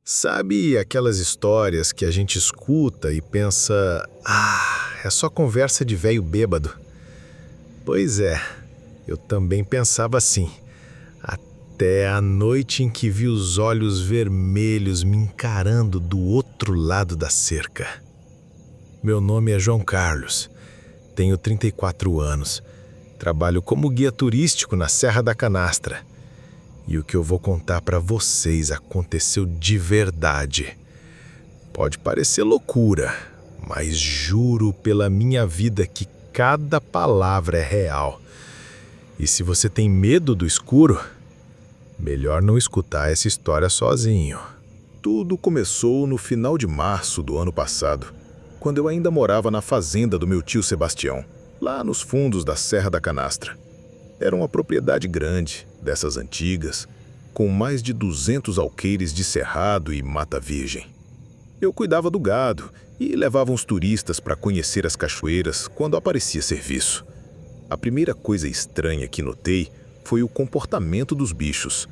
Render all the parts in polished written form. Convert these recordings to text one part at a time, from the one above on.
Sabe aquelas histórias que a gente escuta e pensa, é só conversa de velho bêbado? Pois é, eu também pensava assim, até a noite em que vi os olhos vermelhos me encarando do outro lado da cerca. Meu nome é João Carlos, tenho 34 anos, trabalho como guia turístico na Serra da Canastra. E o que eu vou contar para vocês aconteceu de verdade. Pode parecer loucura, mas juro pela minha vida que cada palavra é real. E se você tem medo do escuro, melhor não escutar essa história sozinho. Tudo começou no final de março do ano passado, quando eu ainda morava na fazenda do meu tio Sebastião, lá nos fundos da Serra da Canastra. Era uma propriedade grande, dessas antigas, com mais de 200 alqueires de cerrado e mata virgem. Eu cuidava do gado e levava os turistas para conhecer as cachoeiras quando aparecia serviço. A primeira coisa estranha que notei foi o comportamento dos bichos.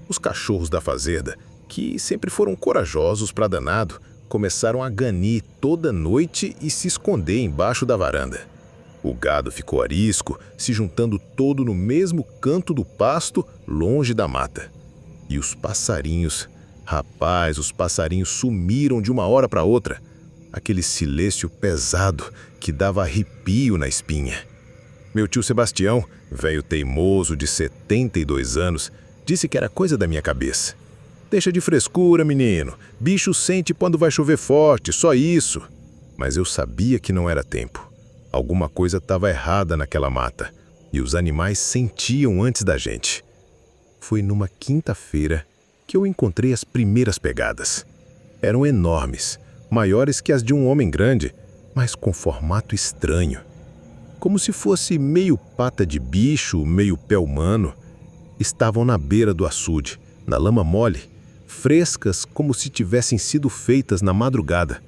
Os cachorros da fazenda, que sempre foram corajosos para danado, começaram a ganir toda noite e se esconder embaixo da varanda. O gado ficou arisco, se juntando todo no mesmo canto do pasto, longe da mata. E os passarinhos, os passarinhos sumiram de uma hora para outra. Aquele silêncio pesado que dava arrepio na espinha. Meu tio Sebastião, velho teimoso de 72 anos, disse que era coisa da minha cabeça. Deixa de frescura, menino. Bicho sente quando vai chover forte, só isso. Mas eu sabia que não era tempo. Alguma coisa estava errada naquela mata, e os animais sentiam antes da gente. Foi numa quinta-feira que eu encontrei as primeiras pegadas. Eram enormes, maiores que as de um homem grande, mas com formato estranho. Como se fosse meio pata de bicho, meio pé humano. Estavam na beira do açude, na lama mole, frescas como se tivessem sido feitas na madrugada.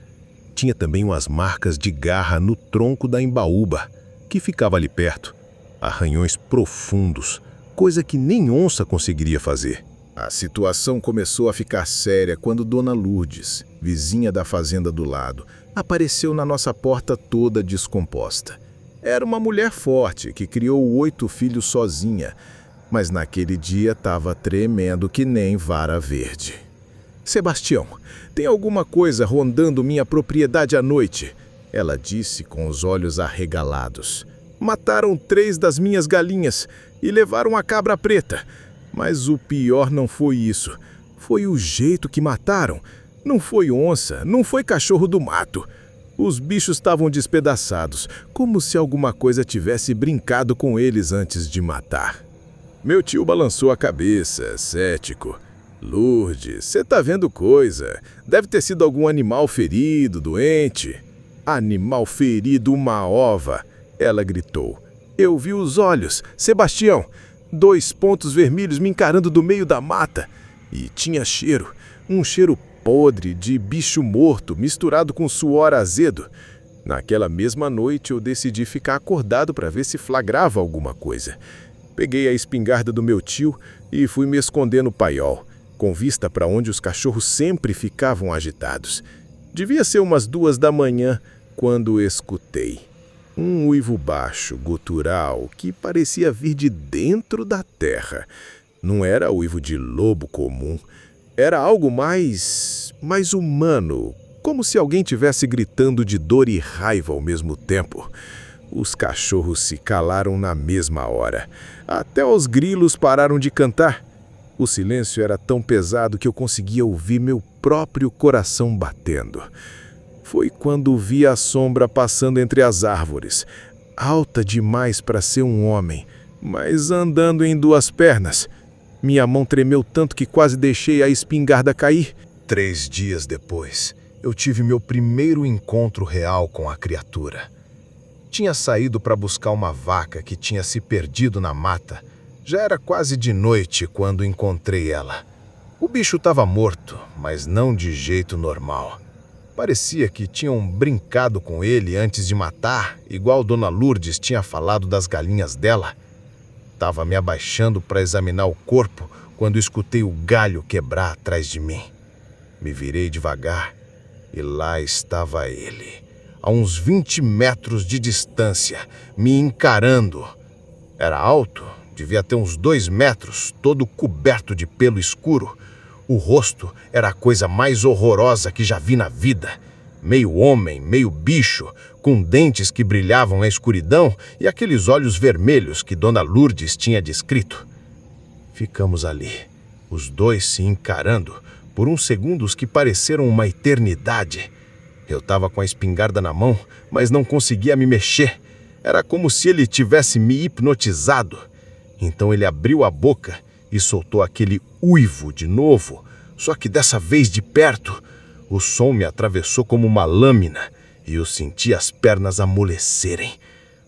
Tinha também umas marcas de garra no tronco da embaúba, que ficava ali perto. Arranhões profundos, coisa que nem onça conseguiria fazer. A situação começou a ficar séria quando Dona Lourdes, vizinha da fazenda do lado, apareceu na nossa porta toda descomposta. Era uma mulher forte que criou 8 filhos sozinha, mas naquele dia estava tremendo que nem vara verde. Sebastião, tem alguma coisa rondando minha propriedade à noite? Ela disse com os olhos arregalados. Mataram 3 das minhas galinhas e levaram a cabra preta. Mas o pior não foi isso. Foi o jeito que mataram. Não foi onça, não foi cachorro do mato. Os bichos estavam despedaçados, como se alguma coisa tivesse brincado com eles antes de matar. Meu tio balançou a cabeça, cético. Lourdes, você tá vendo coisa. Deve ter sido algum animal ferido, doente. Animal ferido, uma ova, ela gritou. Eu vi os olhos, Sebastião. 2 pontos vermelhos me encarando do meio da mata. E tinha cheiro, um cheiro podre de bicho morto misturado com suor azedo. Naquela mesma noite eu decidi ficar acordado para ver se flagrava alguma coisa. Peguei a espingarda do meu tio e fui me esconder no paiol, com vista para onde os cachorros sempre ficavam agitados. Devia ser umas 2 da manhã quando escutei um uivo baixo, gutural, que parecia vir de dentro da terra. Não era uivo de lobo comum, era algo mais humano, como se alguém tivesse gritando de dor e raiva ao mesmo tempo. Os cachorros se calaram na mesma hora. Até os grilos pararam de cantar. O silêncio era tão pesado que eu conseguia ouvir meu próprio coração batendo. Foi quando vi a sombra passando entre as árvores, alta demais para ser um homem, mas andando em 2 pernas. Minha mão tremeu tanto que quase deixei a espingarda cair. 3 dias depois, eu tive meu primeiro encontro real com a criatura. Tinha saído para buscar uma vaca que tinha se perdido na mata. Já era quase de noite quando encontrei ela. O bicho estava morto, mas não de jeito normal. Parecia que tinham brincado com ele antes de matar, igual Dona Lourdes tinha falado das galinhas dela. Estava me abaixando para examinar o corpo quando escutei o galho quebrar atrás de mim. Me virei devagar e lá estava ele, a uns 20 metros de distância, me encarando. Era alto, devia ter uns 2 metros, todo coberto de pelo escuro. O rosto era a coisa mais horrorosa que já vi na vida. Meio homem, meio bicho, com dentes que brilhavam na escuridão e aqueles olhos vermelhos que Dona Lourdes tinha descrito. Ficamos ali, os dois se encarando, por uns segundos que pareceram uma eternidade. Eu estava com a espingarda na mão, mas não conseguia me mexer. Era como se ele tivesse me hipnotizado. Então ele abriu a boca e soltou aquele uivo de novo, só que dessa vez de perto. O som me atravessou como uma lâmina e eu senti as pernas amolecerem.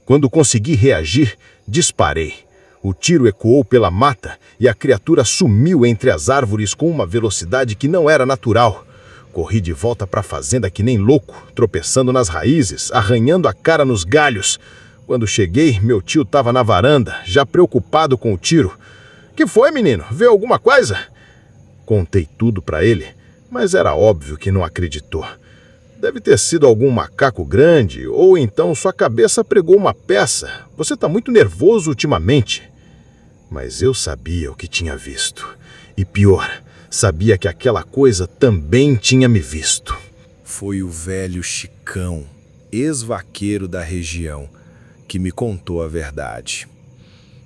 Quando consegui reagir, disparei. O tiro ecoou pela mata e a criatura sumiu entre as árvores com uma velocidade que não era natural. Corri de volta para a fazenda que nem louco, tropeçando nas raízes, arranhando a cara nos galhos. Quando cheguei, meu tio estava na varanda, já preocupado com o tiro. "Que foi, menino? Vê alguma coisa?" Contei tudo para ele, mas era óbvio que não acreditou. Deve ter sido algum macaco grande, ou então sua cabeça pregou uma peça. Você está muito nervoso ultimamente. Mas eu sabia o que tinha visto. E pior, sabia que aquela coisa também tinha me visto. Foi o velho Chicão, ex-vaqueiro da região, que me contou a verdade.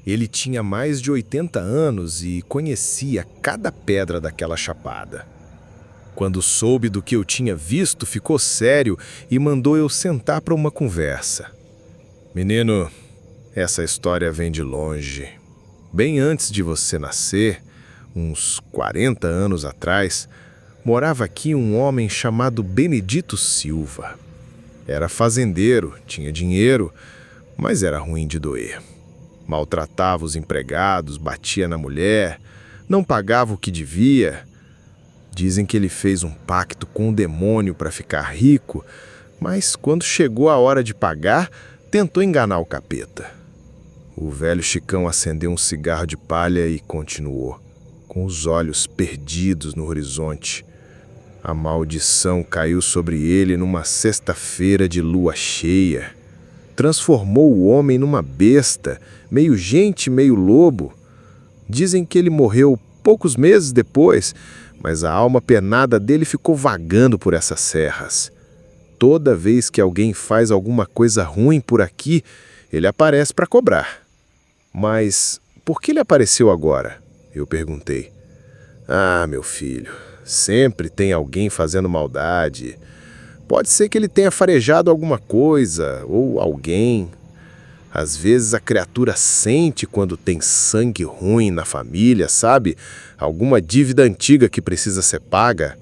Ele tinha mais de 80 anos e conhecia cada pedra daquela chapada. Quando soube do que eu tinha visto, ficou sério e mandou eu sentar para uma conversa. "Menino, essa história vem de longe. Bem antes de você nascer, uns 40 anos atrás, morava aqui um homem chamado Benedito Silva. Era fazendeiro, tinha dinheiro, mas era ruim de doer. Maltratava os empregados, batia na mulher, não pagava o que devia. Dizem que ele fez um pacto com o demônio para ficar rico, mas quando chegou a hora de pagar, tentou enganar o capeta." O velho Chicão acendeu um cigarro de palha e continuou, com os olhos perdidos no horizonte. A maldição caiu sobre ele numa sexta-feira de lua cheia. Transformou o homem numa besta, meio gente, meio lobo. Dizem que ele morreu poucos meses depois, mas a alma penada dele ficou vagando por essas serras. Toda vez que alguém faz alguma coisa ruim por aqui, ele aparece para cobrar. "Mas por que ele apareceu agora?" eu perguntei. "Ah, meu filho, sempre tem alguém fazendo maldade. Pode ser que ele tenha farejado alguma coisa, ou alguém. Às vezes a criatura sente quando tem sangue ruim na família, sabe? Alguma dívida antiga que precisa ser paga."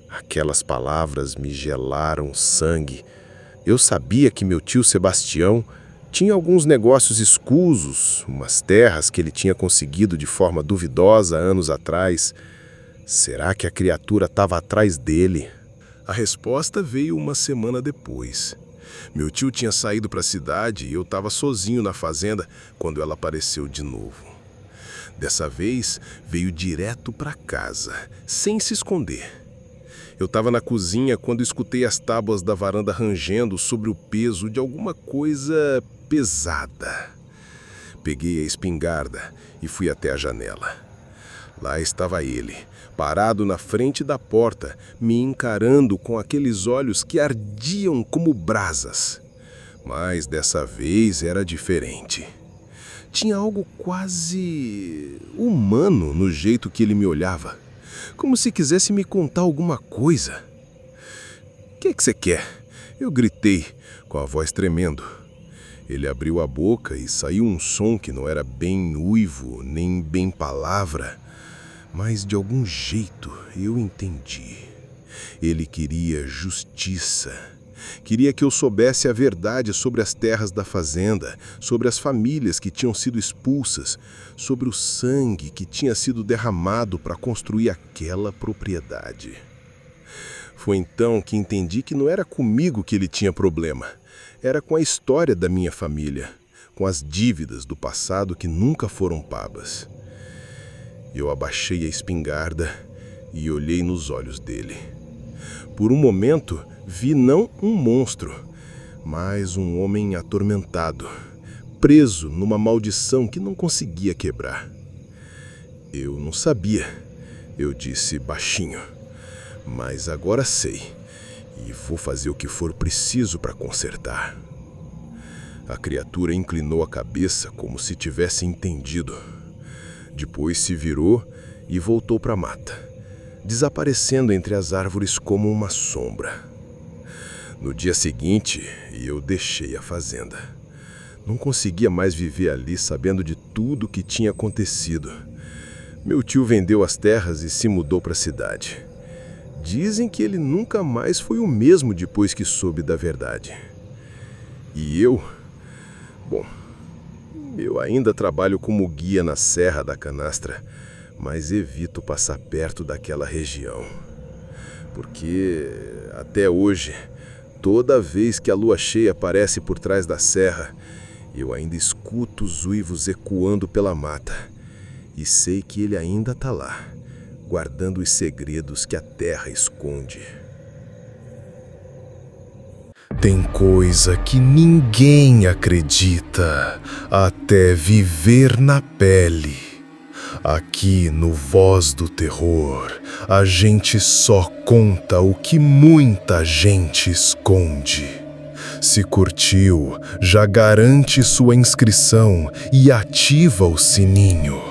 Aquelas palavras me gelaram o sangue. Eu sabia que meu tio Sebastião tinha alguns negócios escusos, umas terras que ele tinha conseguido de forma duvidosa anos atrás. Será que a criatura estava atrás dele? A resposta veio uma semana depois. Meu tio tinha saído para a cidade e eu estava sozinho na fazenda quando ela apareceu de novo. Dessa vez, veio direto para casa, sem se esconder. Eu estava na cozinha quando escutei as tábuas da varanda rangendo sobre o peso de alguma coisa pesada. Peguei a espingarda e fui até a janela. Lá estava ele, parado na frente da porta, me encarando com aqueles olhos que ardiam como brasas. Mas dessa vez era diferente. Tinha algo quase humano no jeito que ele me olhava, como se quisesse me contar alguma coisa. "O que você quer?" eu gritei, com a voz tremendo. Ele abriu a boca e saiu um som que não era bem uivo, nem bem palavra, mas de algum jeito eu entendi. Ele queria justiça. Queria que eu soubesse a verdade sobre as terras da fazenda, sobre as famílias que tinham sido expulsas, sobre o sangue que tinha sido derramado para construir aquela propriedade. Foi então que entendi que não era comigo que ele tinha problema. Era com a história da minha família, com as dívidas do passado que nunca foram pagas. Eu abaixei a espingarda e olhei nos olhos dele. Por um momento, vi não um monstro, mas um homem atormentado, preso numa maldição que não conseguia quebrar. Eu não sabia, eu disse baixinho, mas agora sei, e vou fazer o que for preciso para consertar. A criatura inclinou a cabeça como se tivesse entendido. Depois se virou e voltou para a mata, desaparecendo entre as árvores como uma sombra. No dia seguinte, eu deixei a fazenda. Não conseguia mais viver ali sabendo de tudo o que tinha acontecido. Meu tio vendeu as terras e se mudou para a cidade. Dizem que ele nunca mais foi o mesmo depois que soube da verdade. E eu ainda trabalho como guia na Serra da Canastra, mas evito passar perto daquela região. Porque, até hoje, toda vez que a lua cheia aparece por trás da serra, eu ainda escuto os uivos ecoando pela mata. E sei que ele ainda está lá, guardando os segredos que a terra esconde. Tem coisa que ninguém acredita até viver na pele. Aqui no Voz do Terror, a gente só conta o que muita gente esconde. Se curtiu, já garante sua inscrição e ativa o sininho.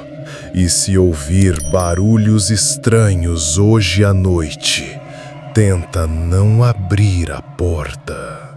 E se ouvir barulhos estranhos hoje à noite, tenta não abrir a porta.